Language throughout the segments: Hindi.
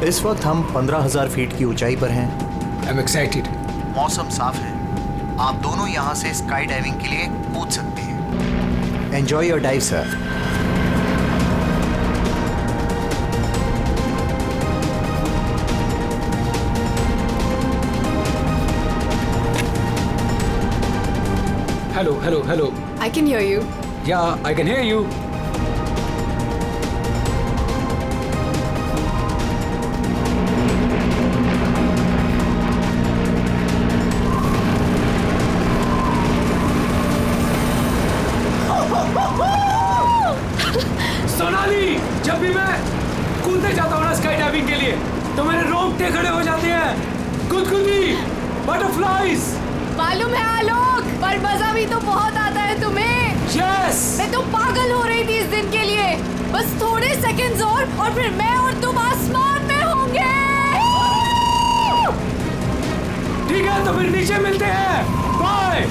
इस वक्त हम 15,000 फीट की ऊंचाई पर हैं। I'm excited. मौसम साफ है, आप दोनों यहाँ से स्काई डाइविंग के लिए कूद सकते हैं। Enjoy your dive sir. Hello. I can hear you. Yeah, I can hear you. Sonali, जब भी मैं कूदने जाता हूँ ना स्काई डाइविंग के लिए, तो मेरे रोंगटे खड़े हो जाते हैं। गुदगुदी, बटरफ्लाइज। मालूम है आलोक, पर मजा भी तो बहुत आता है तुम्हें। यस। मैं तो पागल हो रही थी इस दिन के लिए। बस थोड़े सेकंड्स और फिर मैं और तुम आसमान में होंगे। ठीक है, तो फिर नीचे मिलते हैं। बाय।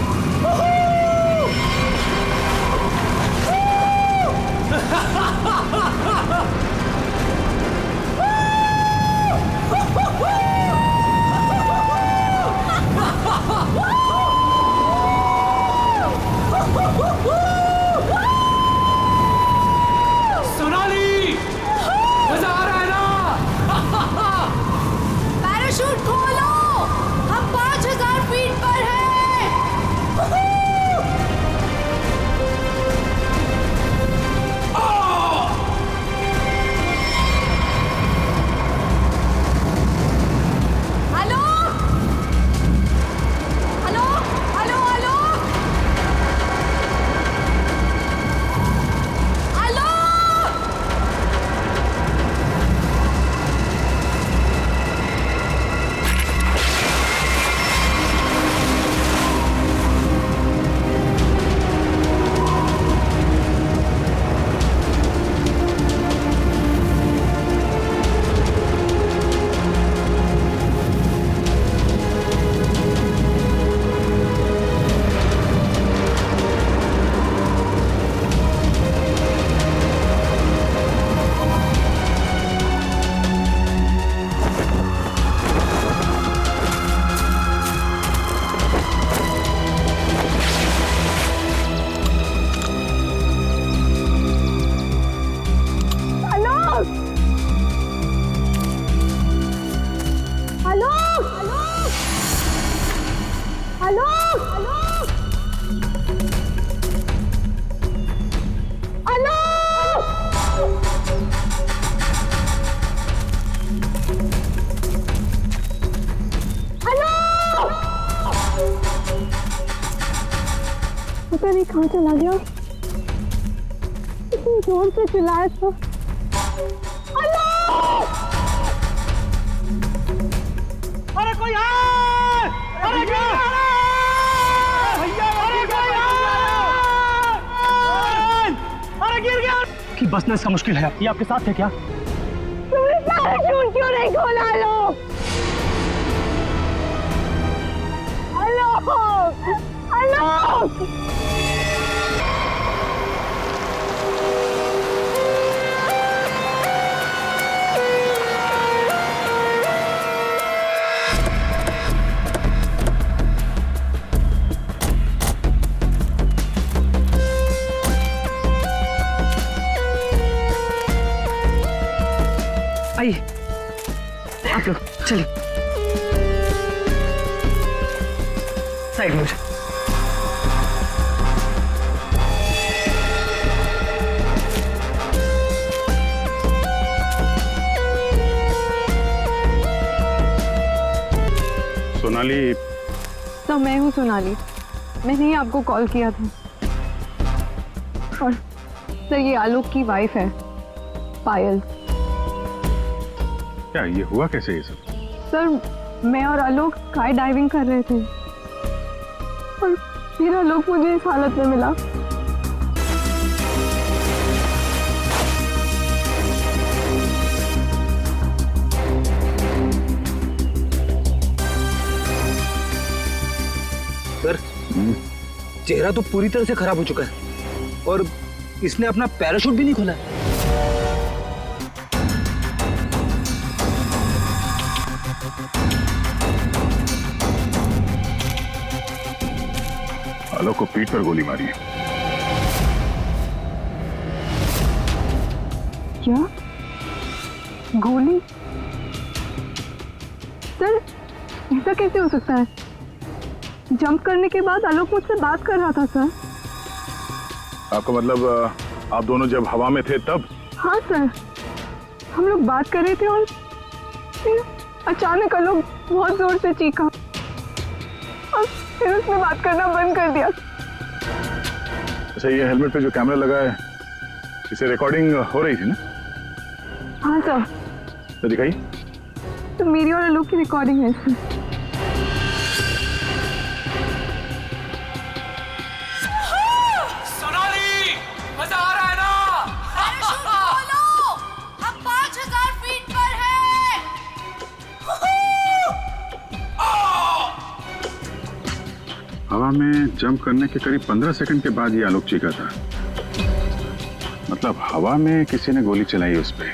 सोनाली, मजा आ रहा है ना? पैराशूट खोलो, हम 5,000 फीट पर हैं। Hello hello hello hello hello. पता नहीं कहाँ चला गया। इतनी जोर से चिल्लाया था। अरे कोई है! अरे क्या? भैया, अरे कोई है! अरे गिर गया! कि बसना इसका मुश्किल है। ये आपके साथ थे क्या? तुमने पैराशूट क्यों नहीं खोला लो? हेलो! आइए आप लोग चलिए साइड में। सोनाली, तो मैं हूँ सोनाली। मैंने ही आपको कॉल किया था। और सर ये आलोक की वाइफ है पायल। क्या ये हुआ कैसे ये सब? सर मैं और आलोक स्काई डाइविंग कर रहे थे और फिर आलोक मुझे इस हालत में मिला। सर चेहरा तो पूरी तरह से खराब हो चुका है और इसने अपना पैराशूट भी नहीं खोला। आलोक को पीठ पर गोली मारी है। क्या? गोली? सर, ऐसा कैसे हो सकता है? जंप करने के बाद आलोक मुझसे बात कर रहा था सर। आपका मतलब आप दोनों जब हवा में थे तब? हाँ सर, हम लोग बात कर रहे थे और फिर अचानक आलोक बहुत जोर से चीखा और फिर उसने बात करना बंद कर दिया। अच्छा, ये हेलमेट पे जो कैमरा लगा है, इसे रिकॉर्डिंग हो रही थी ना? हाँ सर। तो दिखाइए। तो मेरी और आलोक की रिकॉर्डिंग है इसमें। सोनाली, मजा आ रहा है ना? पैराशूट खोलो, हम 5000 फीट पर हैं। हवा में जंप करने के करीब 15 सेकंड के बाद ये आलोक चीखा था। मतलब हवा में किसी ने गोली चलाई उस पे,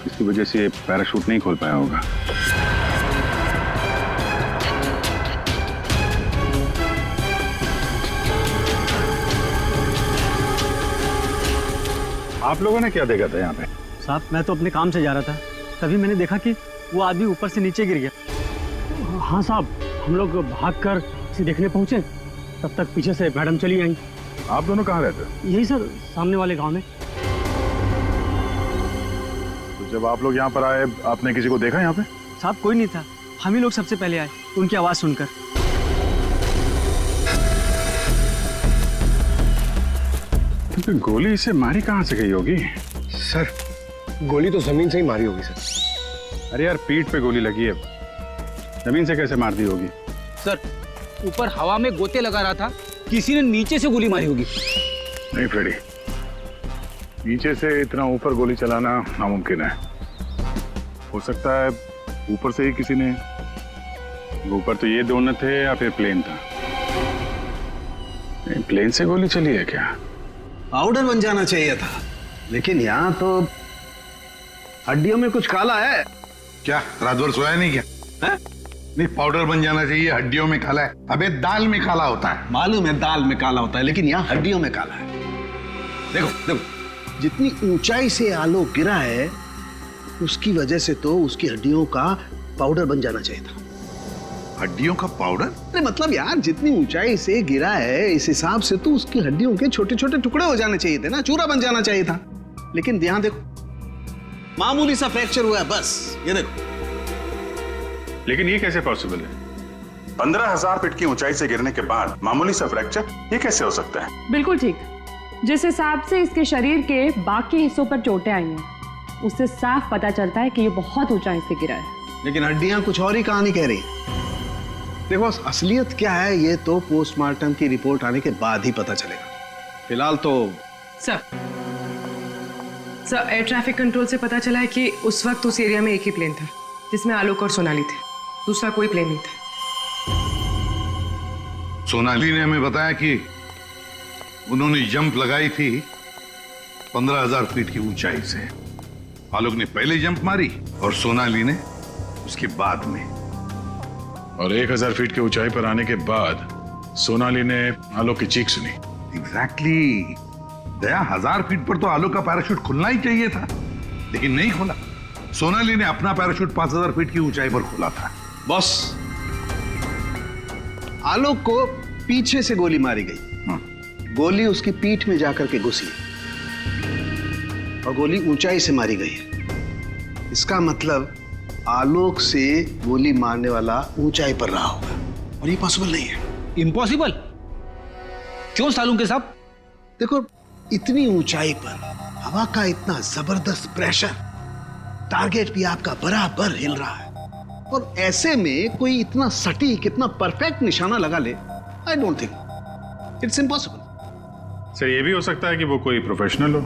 इसकी वजह से पैराशूट नहीं खोल पाया होगा। आप लोगों ने क्या देखा था यहाँ पे? साहब, मैं तो अपने काम से जा रहा था, तभी मैंने देखा कि वो आदमी ऊपर से नीचे गिर गया। हाँ साहब, हम लोग भागकर उसे देखने पहुंचे, तब तक पीछे से मैडम चली आई। आप दोनों कहाँ रहते हो? यही सर, सामने वाले गांव में। तो जब आप लोग यहाँ पर आए, आपने किसी को देखा यहाँ पे? साहब, कोई नहीं था, हम ही लोग सबसे पहले आए उनकी आवाज सुनकर। तो गोली इसे मारी कहाँ से गई होगी? सर, गोली तो जमीन से ही मारी होगी सर। अरे यार, पीठ पे गोली लगी है, जमीन से कैसे मार दी होगी? सर, ऊपर हवा में गोते लगा रहा था, किसी ने नीचे से गोली मारी होगी। नहीं फ्रेडी, नीचे से इतना ऊपर गोली चलाना नामुमकिन है। हो सकता है ऊपर से ही किसी ने, ऊपर तो ये दोनों थे या फिर प्लेन था। प्लेन से गोली चली है क्या? पाउडर बन जाना चाहिए था, लेकिन यहाँ तो हड्डियों में कुछ काला है। क्या रात भर सोया नहीं क्या? है? नहीं, पाउडर बन जाना चाहिए, हड्डियों में काला है। अबे दाल में काला होता है। मालूम है दाल में काला होता है, लेकिन यहाँ हड्डियों में काला है। देखो देखो, जितनी ऊंचाई से आलोक गिरा है, उसकी वजह से तो उसकी हड्डियों का पाउडर बन जाना चाहिए था। हड्डियों का पाउडर? अरे मतलब यार, जितनी ऊंचाई से गिरा है, इस हिसाब से तो उसकी हड्डियों के छोटे छोटे टुकड़े हो जाने चाहिए थे ना, चूरा बन जाना चाहिए था। लेकिन यहाँ देखो, मामूली सा फ्रैक्चर हुआ है बस, ये देखो। लेकिन ये कैसे पॉसिबल है? 15,000 फीट की ऊंचाई से गिरने के बाद मामूली सा फ्रैक्चर, ये कैसे हो सकता है? बिल्कुल ठीक। जिस हिसाब से इसके शरीर के बाकी हिस्सों पर चोटें आई हैं, उससे साफ पता चलता है कि ये बहुत ऊंचाई से गिरा है। लेकिन हड्डियां कुछ और ही कहानी कह रही है। देखो, असलियत क्या है ये तो पोस्टमार्टम की रिपोर्ट आने के बाद ही पता चलेगा। फिलहाल तो सर, एयर ट्रैफिक कंट्रोल से पता चला है कि उस वक्त उस एरिया में एक ही प्लेन था जिसमें आलोक और सोनाली थे, दूसरा कोई प्लेन नहीं था। सोनाली ने हमें बताया कि उन्होंने जंप लगाई थी 15,000 फीट की ऊंचाई से। आलोक ने पहले जंप मारी और सोनाली ने उसके बाद में। और 1,000 फीट की ऊंचाई पर आने के बाद सोनाली ने आलोक की चीख सुनी। एग्जैक्टली। दया, 1000 फीट पर तो आलोक का पैराशूट खुलना ही चाहिए था, लेकिन नहीं खुला। सोनाली ने अपना पैराशूट 5,000 फीट की ऊंचाई पर खोला था। बॉस, आलोक को पीछे से गोली मारी गई। गोली उसकी पीठ में जाकर के घुसी और गोली ऊंचाई से मारी गई है। इसका मतलब आलोक से गोली मारने वाला ऊंचाई पर रहा होगा, और ये पॉसिबल नहीं है। इम्पॉसिबल? क्यों सालून के साहब? देखो, इतनी ऊंचाई पर हवा का इतना जबरदस्त प्रेशर, टारगेट भी आपका बराबर हिल रहा है, और ऐसे में कोई इतना सटीक, इतना परफेक्ट निशाना लगा ले, I don't think, it's impossible. Sir, ये भी हो सकता है कि वो कोई प्रोफेशनल हो,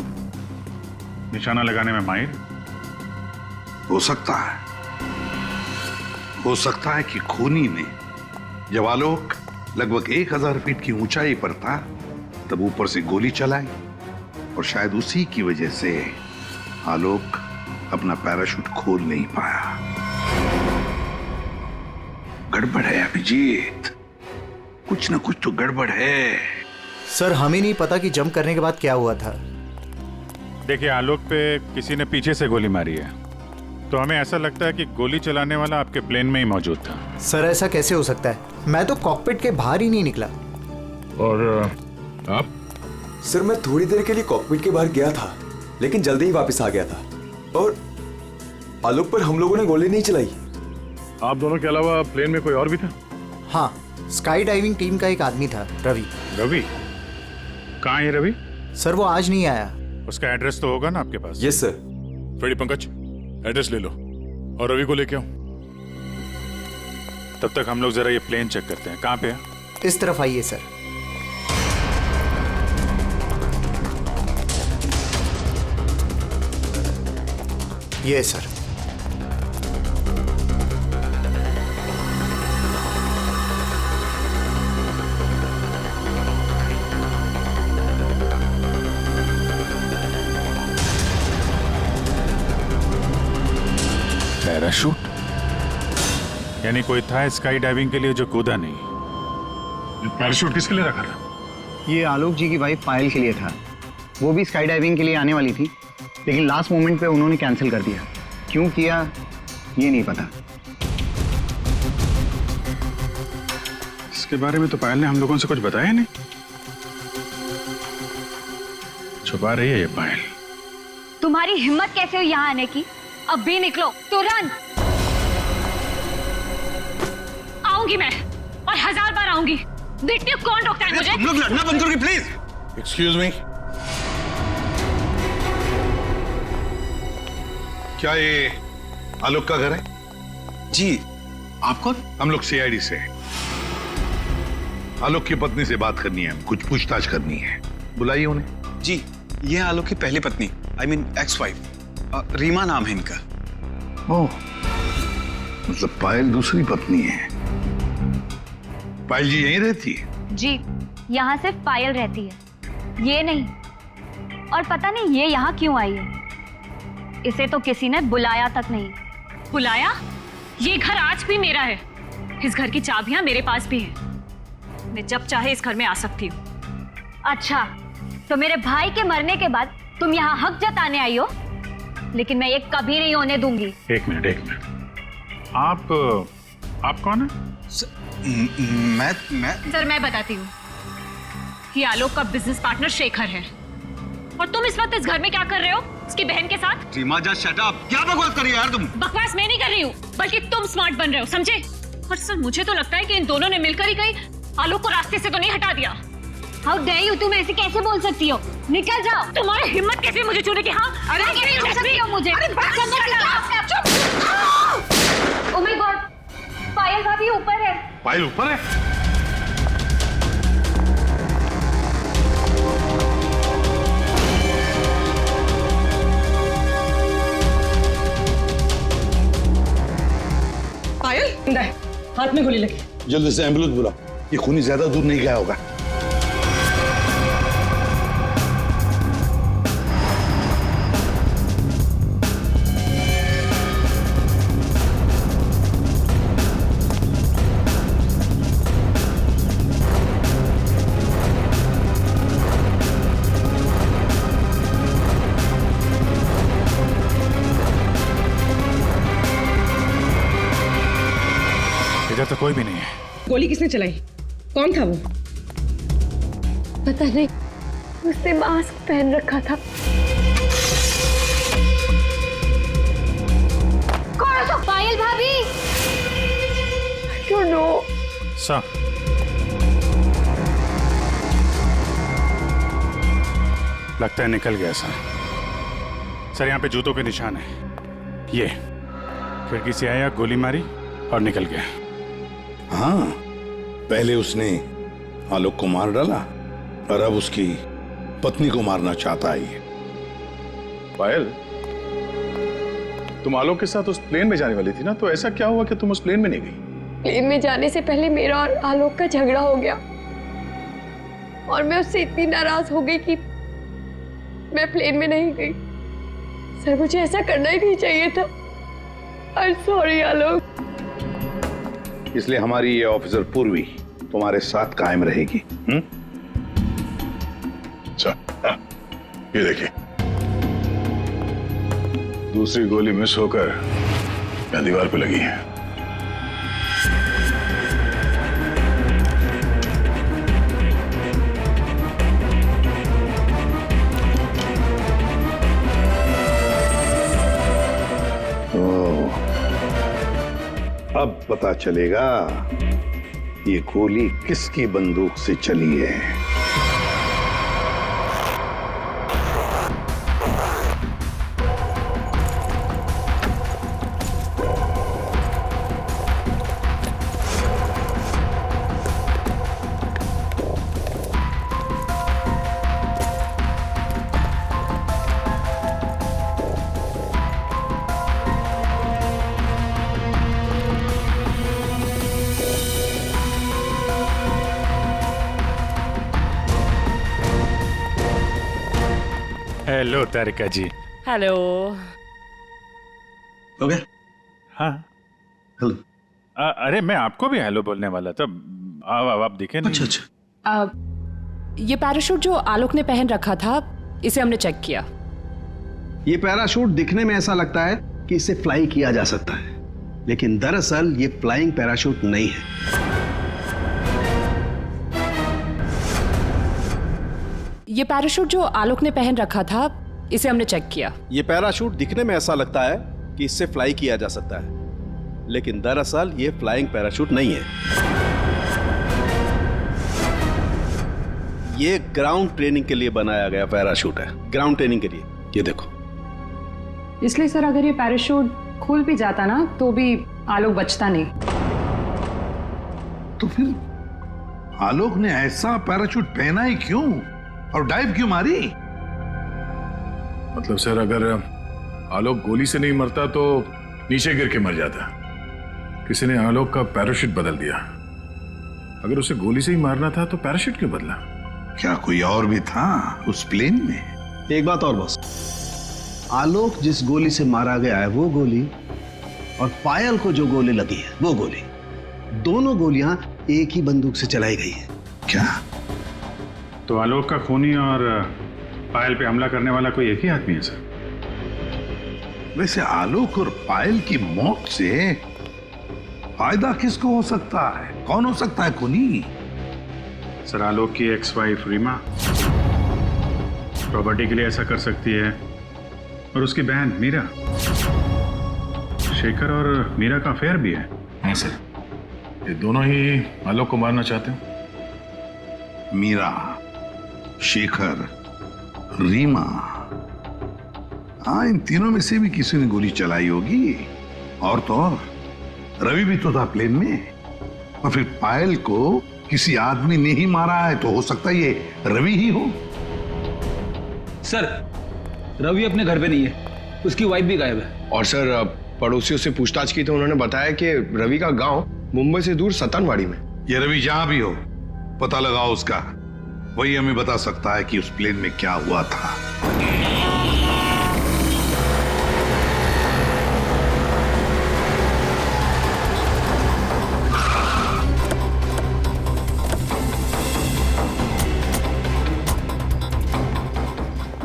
निशाना लगाने में माहिर। हो सकता है, हो सकता है कि खूनी ने जब आलोक लगभग 1,000 फीट की ऊंचाई पर था, तब ऊपर से गोली चलाई, और शायद उसी की वजह से आलोक अपना पैराशूट खोल नहीं पाया। गड़बड़ है अभिजीत, कुछ न कुछ तो गड़बड़ है। सर हमें नहीं पता कि जंप करने के बाद क्या हुआ था। देखिए, आलोक पे किसी ने पीछे से गोली मारी है, तो हमें ऐसा लगता है कि गोली चलाने वाला आपके प्लेन में ही मौजूद था। सर ऐसा कैसे हो सकता है? मैं तो कॉकपिट के बाहर ही नहीं निकला। और आप? सर मैं थोड़ी देर के लिए कॉकपिट के बाहर गया था, लेकिन जल्दी ही वापस आ गया था और आलोक पर हम लोगों ने गोली नहीं चलाई। आप दोनों के अलावा प्लेन में कोई और भी था? हाँ, स्काई डाइविंग टीम का एक आदमी था, रवि। रवि? कहाँ है रवि? सर वो आज नहीं आया। उसका एड्रेस तो होगा ना आपके पास? Yes sir. Freddy Pankaj, address ले लो और रवि को लेके आओ। तब तक हम लोग जरा ये प्लेन चेक करते हैं। कहाँ पे है? इस तरफ आइए सर। ये सर। पैराशूट? यानी कोई था स्काई डाइविंग के लिए जो कूदा नहीं। पैराशूट किसके लिए रखा था? ये आलोक जी की वाइफ पायल के लिए था। वो भी स्काई डाइविंग के लिए आने वाली थी, लेकिन लास्ट मोमेंट पे उन्होंने कैंसिल कर दिया। क्यों किया ये नहीं पता। इसके बारे में तो पायल ने हम लोगों से कुछ बताया नहीं। छुपा रही है ये पायल। तुम्हारी हिम्मत कैसे हुई यहाँ आने की? अब भी निकलो तुरंत। आऊंगी मैं और 1000 बार आऊंगी। देखती हूँ कौन रोकता है मुझे। तुम लोग लड़ना बंद करोगे प्लीज? एक्सक्यूज मी, क्या ये आलोक का घर है? जी। आप कौन? हम लोग सीआईडी से। आलोक की पत्नी से बात करनी है, कुछ पूछताछ करनी है। बुलाइए उन्हें। जी, ये आलोक की पहली पत्नी, I mean ex wife, Reema नाम है इनका। ओह, मतलब पायल दूसरी पत्नी है। पायल जी यहीं रहती है? जी, यहाँ सिर्फ पायल रहती है, ये नहीं। और पता नहीं ये यहाँ क्यों आई है। इसे तो किसी ने बुलाया तक नहीं। बुलाया? ये घर आज भी मेरा है। इस घर की चाबियां मेरे पास भी हैं। मैं जब चाहे इस घर में आ सकती हूँ। अच्छा, तो मेरे भाई के मरने के बाद तुम यहाँ हक जताने आई हो, लेकिन मैं ये कभी नहीं होने दूंगी। एक मिनट। आप कौन है? मैं सर मैं बताती हूँ। ये आलोक का बिजनेस पार्टनर शेखर है। और तुम इस वक्त इस घर में क्या कर रहे हो? उसकी बहन के साथ? Reema just shut up. क्या बकवास कर रही हो यार तुम? बकवास मैं नहीं कर रही हूँ, बल्कि तुम स्मार्ट बन रहे हो, समझे? और सर मुझे तो लगता है कि इन दोनों ने मिलकर ही कहीं आलोक को रास्ते से तो नहीं हटा दिया। हाउ डेयर यू, तुम ऐसे कैसे बोल सकती हो? निकल जाओ। तुम्हारी हिम्मत कैसे मुझे छूने की? हाँ, अरे कैसे छू सकती हो मुझे? ओह माय गॉड, पायल भाभी ऊपर है। पायल ऊपर है? पायल हाथ में गोली लगी। जल्दी से एम्बुलेंस बुलाओ, ये खूनी ज्यादा दूर नहीं गया होगा। इधर तो कोई भी नहीं है। गोली किसने चलाई? कौन था वो? पता नहीं, उसने मास्क पहन रखा था। कौन हो? पायल भाभी। I don't know. सर, लगता है निकल गया सर। यहाँ पे जूतों के निशान है। ये खिड़की से आया, गोली मारी और निकल गया। हाँ, पहले उसने आलोक को मार डाला और अब उसकी पत्नी को मारना चाहता है। पायल, तुम आलोक के साथ उस प्लेन में जाने वाली थी ना, तो ऐसा क्या हुआ कि तुम उस प्लेन में नहीं गई? प्लेन में जाने से पहले मेरा और आलोक का झगड़ा हो गया और मैं उससे इतनी नाराज हो गई कि मैं प्लेन में नहीं गई। सर मुझे ऐसा करना ही नहीं चाहिए था। I'm sorry आलोक। इसलिए हमारी ये ऑफिसर पूर्वी तुम्हारे साथ कायम रहेगी। अच्छा, ये देखिए, दूसरी गोली मिस होकर यहाँ दीवार पे लगी है। अब पता चलेगा ये गोली किसकी बंदूक से चली है। हेलो तारिका जी। हेलो। हो गया? हाँ हेलो। अरे मैं आपको भी हेलो बोलने वाला था। आप दिखे नहीं। अच्छा अच्छा। ये पैराशूट जो आलोक ने पहन रखा था, इसे हमने चेक किया। ये पैराशूट दिखने में ऐसा लगता है कि इसे फ्लाई किया जा सकता है, लेकिन दरअसल ये फ्लाइंग पैराशूट नहीं है। ये पैराशूट जो आलोक ने पहन रखा था, इसे हमने चेक किया। ये पैराशूट दिखने में ऐसा लगता है कि इससे फ्लाई किया जा सकता है, लेकिन दरअसल ये फ्लाइंग पैराशूट नहीं है। ये ग्राउंड ट्रेनिंग के लिए बनाया गया पैराशूट है, ग्राउंड ट्रेनिंग के लिए। ये देखो। इसलिए सर, अगर ये पैराशूट खुल भी जाता ना, तो भी आलोक बचता नहीं। तो फिर आलोक ने ऐसा पैराशूट पहना ही क्यों और डाइव क्यों मारी? मतलब सर, अगर आलोक गोली से नहीं मरता तो नीचे गिर के मर जाता। किसी ने आलोक का पैराशूट बदल दिया। अगर उसे गोली से ही मारना था तो पैराशूट क्यों बदला? क्या कोई और भी था उस प्लेन में? एक बात और बस, आलोक जिस गोली से मारा गया है वो गोली, और पायल को जो गोली लगी है वो गोली, दोनों गोलियां एक ही बंदूक से चलाई गई है। क्या? तो आलोक का खूनी और पायल पे हमला करने वाला कोई एक ही आदमी है सर? वैसे आलोक और पायल की मौत से फायदा किसको हो सकता है? कौन हो सकता है खूनी? सर, आलोक की एक्स वाइफ रीमा प्रॉपर्टी के लिए ऐसा कर सकती है, और उसकी बहन मीरा। शेखर और मीरा का अफेयर भी है। हाँ सर, ये दोनों ही आलोक को मारना चाहते हैं। मीरा, शेखर, रीमा, हाँ, इन तीनों में से भी किसी ने गोली चलाई होगी। और तो और रवि भी तो था प्लेन में, और फिर पायल को किसी आदमी ने ही मारा है, तो हो सकता है ये रवि ही हो। सर, रवि अपने घर पे नहीं है, उसकी वाइफ भी गायब है। और सर, पड़ोसियों से पूछताछ की तो उन्होंने बताया कि रवि का गांव मुंबई से दूर सतनवाड़ी में। ये रवि जहां भी हो, पता लगाओ उसका। वही हमें बता सकता है कि उस प्लेन में क्या हुआ था।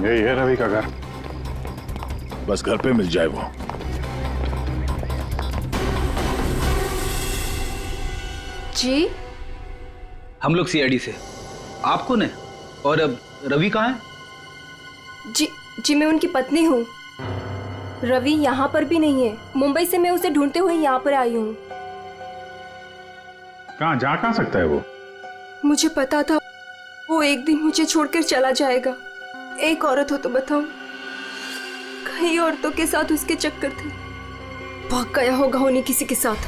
यही है रवि का घर, बस घर पे मिल जाए वो। जी, हम लोग सीआईडी से। आप कौन है? और अब रवि कहाँ है? जी मैं उनकी पत्नी हूँ। रवि यहाँ पर भी नहीं है। मुंबई से मैं उसे ढूंढते हुए यहाँ पर आई हूँ। कहाँ सकता है वो? मुझे पता था वो एक दिन मुझे छोड़कर चला जाएगा। एक औरत हो तो बताओ, कई औरतों के साथ उसके चक्कर थे। भाग गया होगा उन्हीं किसी के साथ।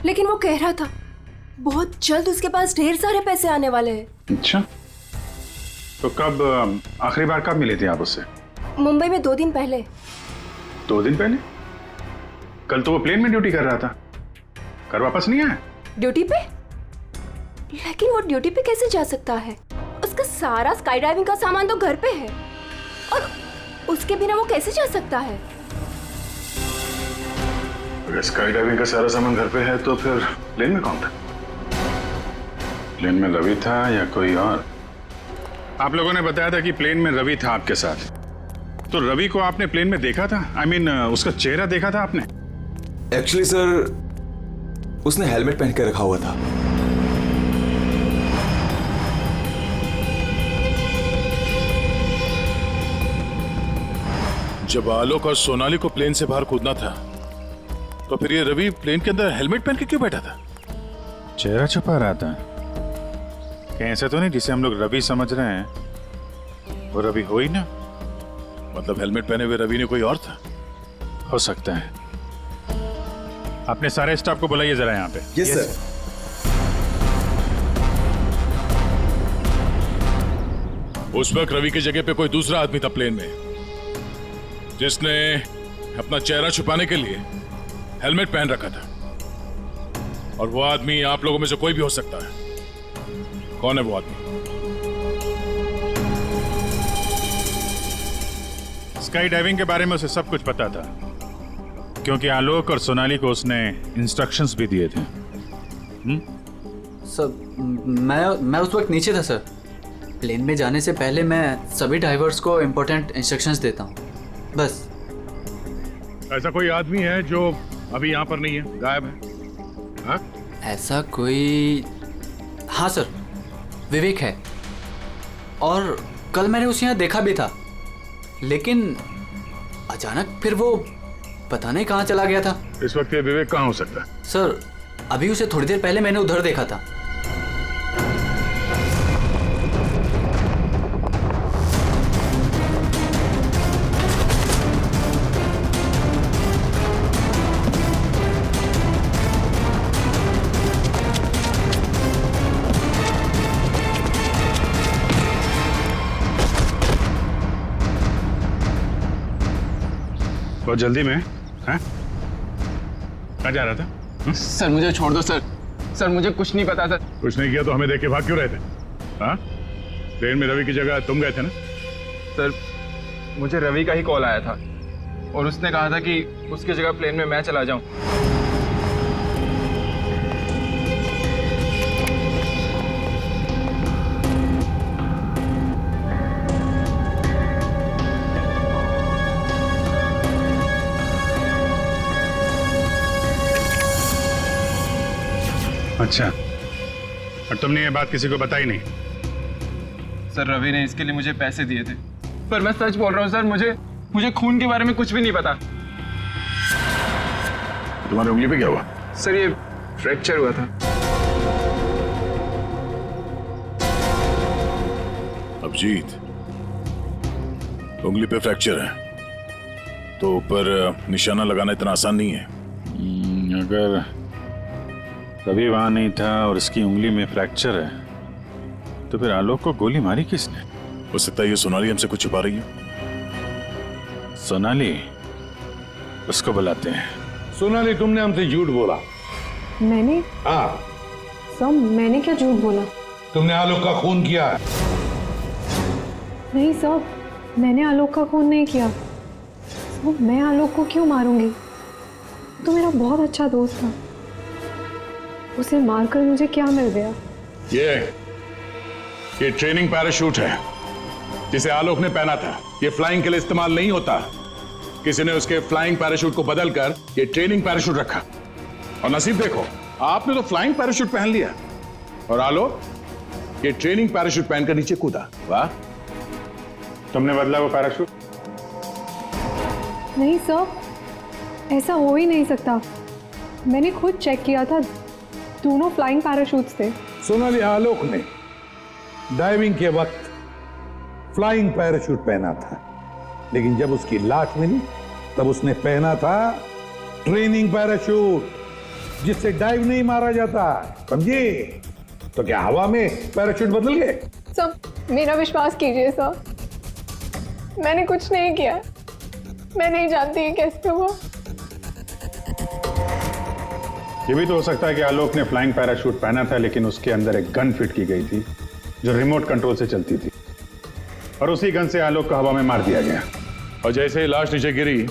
लेकिन वो कह रहा था बहुत जल्द उसके पास ढेर सारे पैसे आने वाले हैं। अच्छा, तो कब, आखिरी बार कब मिले थे आप उससे? मुंबई में 2 दिन पहले। 2 दिन पहले? कल तो वो प्लेन में ड्यूटी कर रहा था, घर वापस नहीं आया? ड्यूटी पे? लेकिन वो ड्यूटी पे कैसे जा सकता है? उसका सारा स्काई डाइविंग का सामान तो घर पे है, और उसके बिना वो कैसे जा सकता है? अगर स्काई डाइविंग का सारा सामान घर पे है तो फिर प्लेन में कौन था? प्लेन में रवि था या कोई और? आप लोगों ने बताया था कि प्लेन में रवि था आपके साथ, तो रवि को आपने प्लेन में देखा था? I mean, उसका चेहरा देखा था आपने? एक्चुअली सर उसने हेलमेट पहन के रखा हुआ था। जब आलोक और सोनाली को प्लेन से बाहर कूदना था तो फिर ये रवि प्लेन के अंदर हेलमेट पहन के क्यों बैठा था? चेहरा छुपा रहा था। कहीं ऐसा तो नहीं जिसे हम लोग रवि समझ रहे हैं वो रवि हो ही ना? मतलब हेलमेट पहने हुए रवि ने कोई और था? हो सकता है। अपने सारे स्टाफ को बुलाइए जरा यहाँ पे। Yes sir. उस वक्त रवि की जगह पे कोई दूसरा आदमी था प्लेन में जिसने अपना चेहरा छुपाने के लिए हेलमेट पहन रखा था, और वो आदमी आप लोगों में से कोई भी हो सकता है। कौन है वो आदमी? स्काई डाइविंग के बारे में उसे सब कुछ पता था, क्योंकि आलोक और सोनाली को उसने इंस्ट्रक्शंस भी दिए थे। सर मैं उस वक्त नीचे था सर। प्लेन में जाने से पहले मैं सभी ड्राइवर्स को इम्पोर्टेंट इंस्ट्रक्शंस देता हूँ, बस। ऐसा कोई आदमी है जो अभी यहाँ पर नहीं है, गायब है? हाँ? ऐसा कोई, हाँ सर, विवेक है, और कल मैंने उसे यहाँ देखा भी था, लेकिन अचानक फिर वो पता नहीं कहाँ चला गया था। इस वक्त ये विवेक कहाँ हो सकता है? सर अभी उसे थोड़ी देर पहले मैंने उधर देखा था। बहुत जल्दी में? हैं? कहाँ जा रहा था? सर मुझे छोड़ दो सर। सर मुझे कुछ नहीं पता सर। कुछ नहीं किया तो हमें देख के भाग क्यों रहे थे? हाँ? प्लेन में रवि की जगह तुम गए थे ना? सर मुझे रवि का ही कॉल आया था और उसने कहा था कि उसकी जगह प्लेन में मैं चला जाऊं। अच्छा, और तुमने ये बात किसी को बताई नहीं? सर रवि ने इसके लिए मुझे पैसे दिए थे, पर मैं सच बोल रहा हूँ सर, मुझे खून के बारे में कुछ भी नहीं पता। तुम्हारी उंगली पे क्या हुआ? सर ये फ्रैक्चर हुआ था। अभिजीत, उंगली पे फ्रैक्चर है तो ऊपर निशाना लगाना इतना आसान नहीं है। अगर रवि वहां नहीं था और इसकी उंगली में फ्रैक्चर है तो फिर आलोक को गोली मारी किसने? हो सकता है ये सोनाली हमसे कुछ छुपा रही है। सोनाली, उसको बुलाते हैं। सोनाली, तुमने हमसे झूठ बोला। मैंने? हाँ। सर मैंने क्या झूठ बोला? तुमने आलोक का खून किया है। नहीं सर, मैंने आलोक का खून नहीं किया। सर मैं आलोक को क्यों मारूंगी? तो मेरा बहुत अच्छा दोस्त था, उसे मारकर मुझे क्या मिल गया? ये ट्रेनिंग पैराशूट है जिसे आलोक ने पहना था। ये फ्लाइंग के लिए इस्तेमाल नहीं होता। किसी ने उसके फ्लाइंग पैराशूट को बदलकर ये ट्रेनिंग पैराशूट रखा, और नसीब देखो आपने तो फ्लाइंग पैराशूट पहन लिया और आलोक ये ट्रेनिंग पैराशूट पहनकर नीचे कूदा। वाह, तुमने बदला वो पैराशूट? नहीं सर, ऐसा हो ही नहीं सकता। मैंने खुद चेक किया था, दोनों फ्लाइंग पैराशूट्स थे। सोनाली, आलोक ने डाइविंग के वक्त फ्लाइंग पैराशूट पहना था, लेकिन जब उसकी लाश मिली तब उसने पहना था ट्रेनिंग पैराशूट, जिससे डाइव नहीं मारा जाता। समझे? तो क्या हवा में पैराशूट बदल गए? सर मेरा विश्वास कीजिए सर, मैंने कुछ नहीं किया। मैं नहीं जानती ये कैसे हुआ। ये भी तो हो सकता है कि आलोक ने फ्लाइंग पैराशूट पहना था, लेकिन उसके अंदर एक गन फिट की गई थी जो रिमोट कंट्रोल से चलती थी, और उसी गन से आलोक को हवा में मार दिया गया। और जैसे ही लाश नीचे गिरी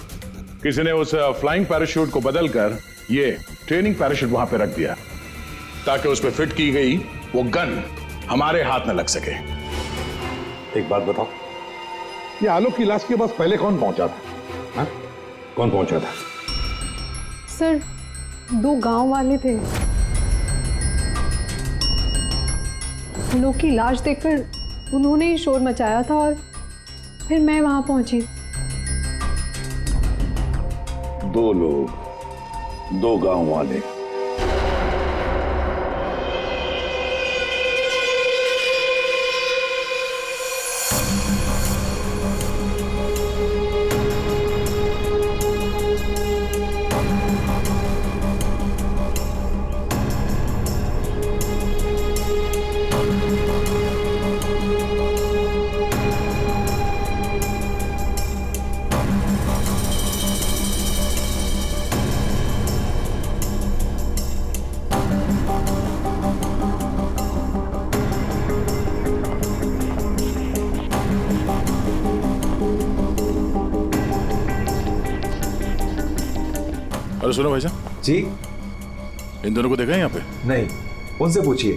किसी ने उस फ्लाइंग पैराशूट को बदलकर ये ट्रेनिंग पैराशूट वहां पे रख दिया ताकि उस पर फिट की गई वो गन हमारे हाथ में लग सके। एक बात बताओ, ये आलोक की लाश के पास पहले कौन पहुंचा था? हा? कौन पहुंचा था? सर 2 गांव वाले थे। आलोक की लाश देखकर उन्होंने ही शोर मचाया था और फिर मैं वहां पहुंची। 2 लोग, 2 गांव वाले। अरे सुनो भाई साहब जी, इन दोनों को देखा है यहाँ पे? नहीं, उनसे पूछिए।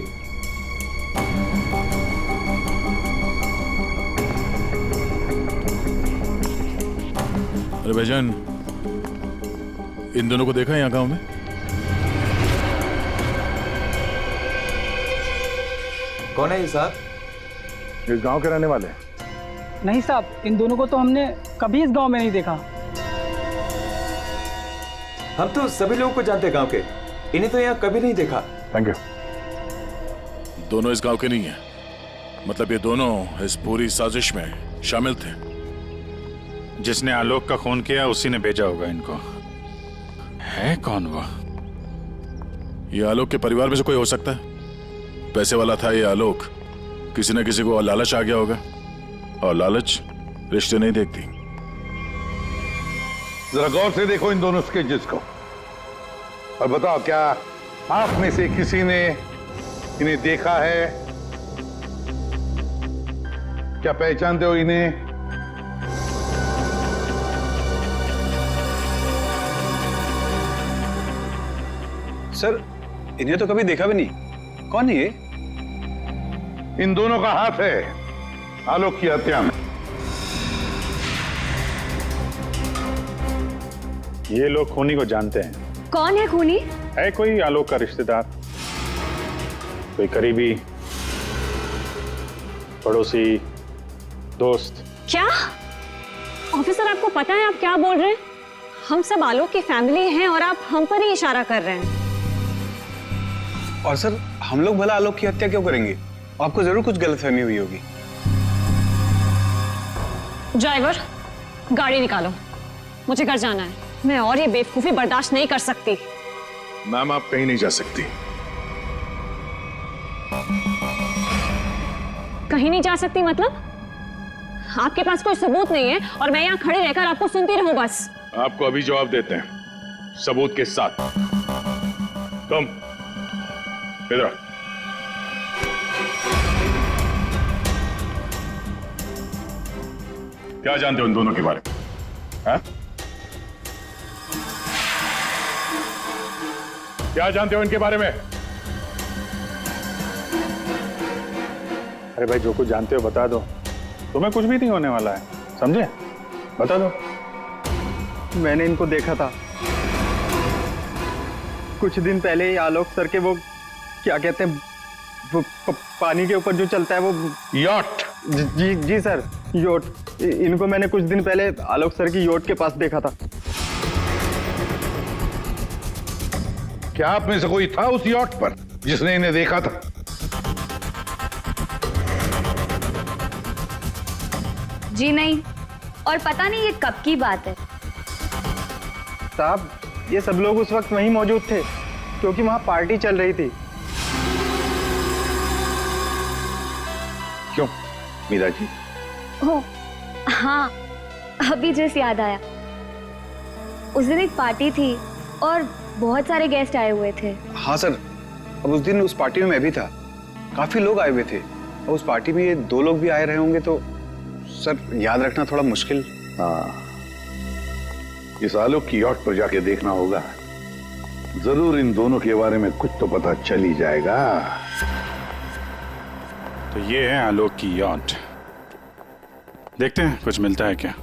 अरे भाईजान, इन दोनों को देखा है यहाँ गांव में? कौन है ये साहब? इस गांव के रहने वाले? नहीं साहब, इन दोनों को तो हमने कभी इस गांव में नहीं देखा। हम तो सभी लोगों को जानते हैं गांव के, इन्हें तो यहाँ कभी नहीं देखा। Thank you. दोनों इस गांव के नहीं है, मतलब ये दोनों इस पूरी साजिश में शामिल थे। जिसने आलोक का खून किया उसी ने भेजा होगा इनको। है कौन वो? ये आलोक के परिवार में से कोई हो सकता है। पैसे वाला था ये आलोक, किसी न किसी को लालच आ गया होगा, और लालच रिश्ते नहीं देखती। जरा गौर से देखो इन दोनों स्केचेस को और बताओ, क्या आप में से किसी ने इन्हें देखा है? क्या पहचानते हो इन्हें? सर, इन्हें तो कभी देखा भी नहीं। कौन है ये? इन दोनों का हाथ है आलोक की हत्या में। ये लोग खूनी को जानते हैं। कौन है खूनी? है कोई आलोक का रिश्तेदार, कोई करीबी, पड़ोसी, दोस्त। क्या ऑफिसर, आपको पता है आप क्या बोल रहे हैं? हम सब आलोक की फैमिली हैं और आप हम पर ही इशारा कर रहे हैं। और सर, हम लोग भला आलोक की हत्या क्यों करेंगे? आपको जरूर कुछ गलतफहमी हुई होगी। ड्राइवर, गाड़ी निकालो, मुझे घर जाना है। मैं और ये बेवकूफी बर्दाश्त नहीं कर सकती। मैम, आप कहीं नहीं जा सकती। कहीं नहीं जा सकती मतलब? आपके पास कोई सबूत नहीं है और मैं यहाँ खड़े रहकर आपको सुनती रहूं बस? आपको अभी जवाब देते हैं, सबूत के साथ। तुम इधर आओ। क्या जानते हो उन दोनों के बारे में? हाँ? क्या जानते हो इनके बारे में? अरे भाई, जो कुछ जानते हो बता दो, तुम्हें कुछ भी नहीं होने वाला है, समझे? बता दो। मैंने इनको देखा था कुछ दिन पहले ही। आलोक सर के वो क्या कहते हैं, वो पानी के ऊपर जो चलता है वो यॉट। जी जी सर, योट। इनको मैंने कुछ दिन पहले आलोक सर की योट के पास देखा था। क्या आप में से कोई था उस यॉट पर जिसने इन्हें देखा था? जी नहीं, और पता नहीं ये कब की बात है। साहब, ये सब लोग उस वक्त वहीं मौजूद थे क्योंकि वहां पार्टी चल रही थी। क्यों मीरा जी? ओह हाँ, अभी जस्ट याद आया। उस दिन एक पार्टी थी और बहुत सारे गेस्ट आए हुए थे। हाँ सर, अब उस दिन उस पार्टी में मैं भी था। काफी लोग आए हुए थे और उस पार्टी में ये 2 लोग भी आए रहे होंगे, तो सर याद रखना थोड़ा मुश्किल। हाँ, इस आलोक की यॉट पर जाके देखना होगा। जरूर इन दोनों के बारे में कुछ तो पता चल ही जाएगा। तो ये है आलोक की यॉट। देखते हैं कुछ मिलता है क्या।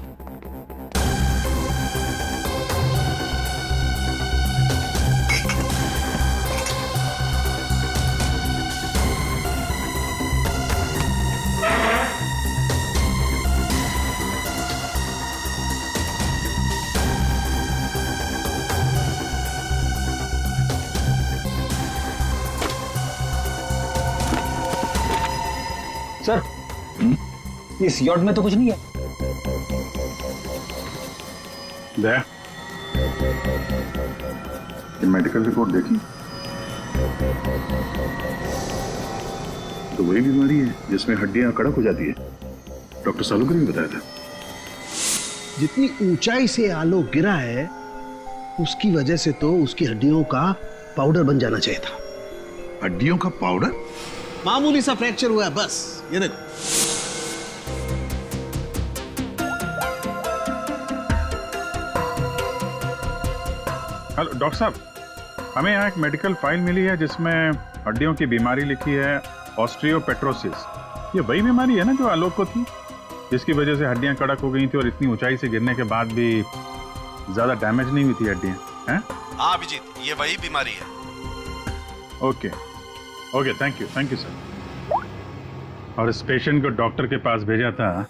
सर, इस यॉट में तो कुछ नहीं है। ये मेडिकल रिपोर्ट देखी तो वही बीमारी है जिसमें हड्डियां कड़क हो जाती है। डॉक्टर सालुकर ने बताया था। जितनी ऊंचाई से आलोक गिरा है उसकी वजह से तो उसकी हड्डियों का पाउडर बन जाना चाहिए था। हड्डियों का पाउडर? मामूली सा फ्रैक्चर हुआ है बस। ये देखो। हेलो डॉक्टर साहब, हमें यहाँ एक मेडिकल फाइल मिली है जिसमें हड्डियों की बीमारी लिखी है, ऑस्टियोपेट्रोसिस। ये वही बीमारी है ना जो आलोक को थी, जिसकी वजह से हड्डियां कड़क हो गई थी और इतनी ऊंचाई से गिरने के बाद भी ज्यादा डैमेज नहीं हुई थी हड्डियां, हैं? हाँ अभिजीत, ये वही बीमारी है। Okay okay, thank you sir. और इस पेशेंट को डॉक्टर के पास भेजा था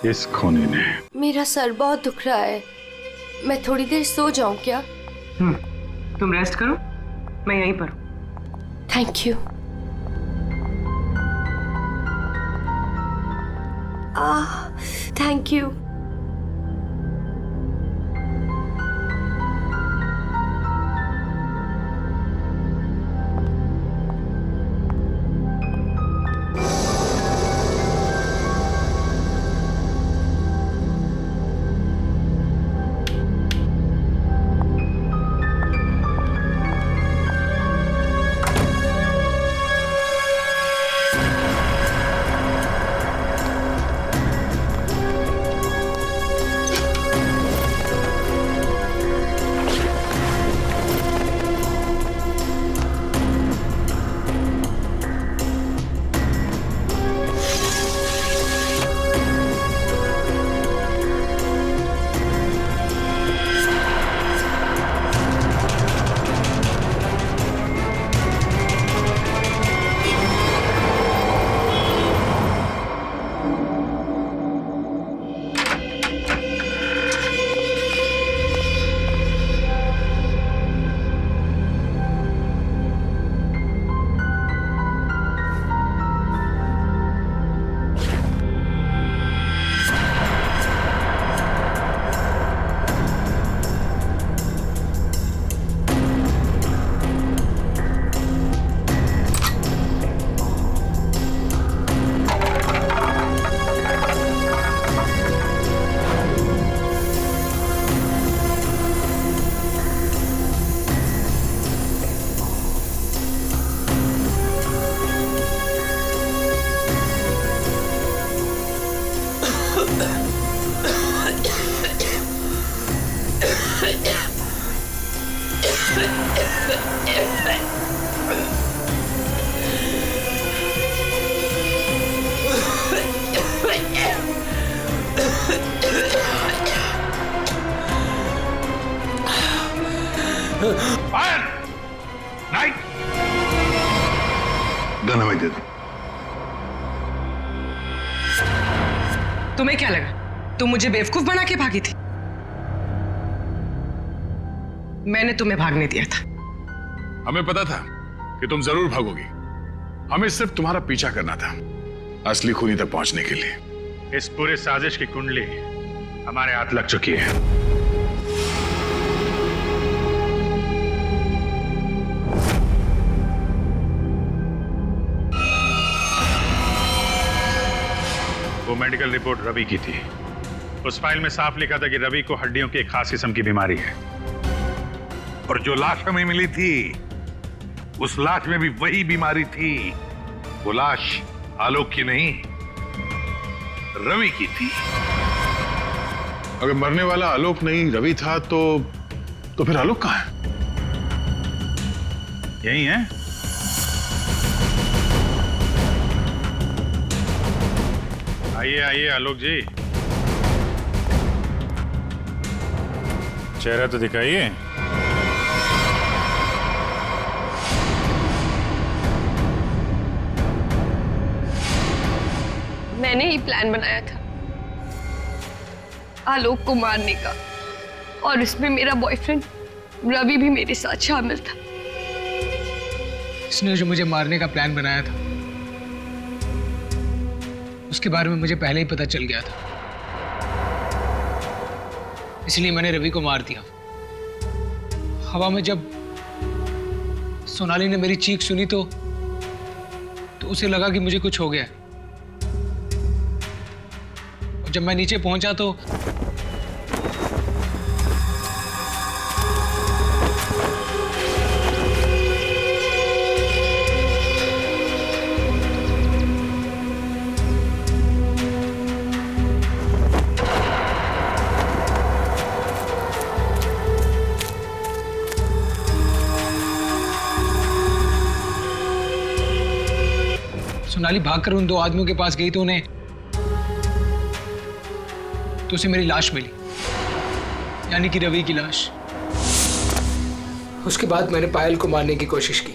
इस खूनी ने। मेरा सर बहुत दुख रहा है, मैं थोड़ी देर सो जाऊं क्या? तुम रेस्ट करो, मैं यहीं पर हूं। Thank you. Thank you. Fire! Night! Gun हमें दे दो। तुम्हें क्या लगा तुम मुझे बेवकूफ बना के भागी थी? मैंने तुम्हें भागने दिया था। हमें पता था कि तुम जरूर भागोगी। हमें सिर्फ तुम्हारा पीछा करना था असली खूनी तक पहुंचने के लिए। इस पूरे साजिश की कुंडली हमारे हाथ लग चुकी है। वो मेडिकल रिपोर्ट रवि की थी। उस फाइल में साफ लिखा था कि रवि को हड्डियों की एक खास किस्म की बीमारी है। और जो लाश हमें मिली थी उस लाश में भी वही बीमारी थी। वो लाश आलोक की नहीं, रवि की थी। अगर मरने वाला आलोक नहीं रवि था तो फिर आलोक कहाँ है? यही है? आइए आइए आलोक जी, चेहरा तो दिखाइए। मैंने ही प्लान बनाया था आलोक को मारने का, और इसमें मेरा बॉयफ्रेंड रवि भी मेरे साथ शामिल था। इसने जो मुझे मारने का प्लान बनाया था उसके बारे में मुझे पहले ही पता चल गया था, इसलिए मैंने रवि को मार दिया। हवा में जब सोनाली ने मेरी चीख सुनी तो उसे लगा कि मुझे कुछ हो गया। और जब मैं नीचे पहुंचा तो सोनाली भागकर उन दो आदमियों के पास गई तो उसे मेरी लाश मिली, यानी कि रवि की लाश। उसके बाद मैंने पायल को मारने की कोशिश की।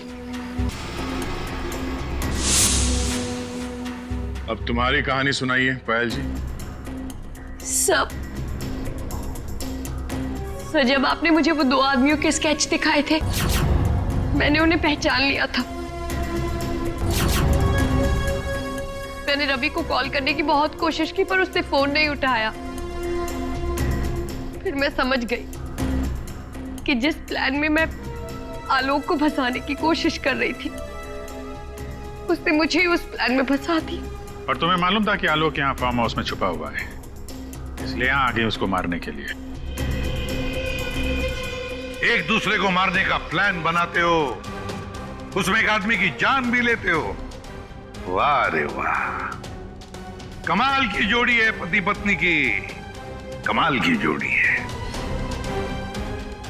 अब तुम्हारी कहानी सुनाइए पायल जी। सर, जब आपने मुझे वो दो आदमियों के स्केच दिखाए थे, मैंने उन्हें पहचान लिया था। मैंने रवि को कॉल करने की बहुत कोशिश की पर उसने फोन नहीं उठाया। फिर मैं समझ गई कि जिस प्लान में मैं आलोक को फंसाने की कोशिश कर रही थी, उसने मुझे उस प्लान में फंसा दिया। और तुम्हें मालूम था कि आलोक यहाँ फार्म हाउस में छुपा हुआ है, इसलिए यहाँ आ गए उसको मारने के लिए। एक दूसरे को मारने का प्लान बनाते हो, उसमें एक आदमी की जान भी लेते हो। वाह रे वाह, कमाल की जोड़ी है पति पत्नी की, कमाल की जोड़ी है।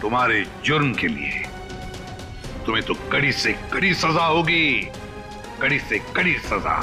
तुम्हारे जुर्म के लिए तुम्हें तो कड़ी से कड़ी सजा होगी, कड़ी से कड़ी सजा।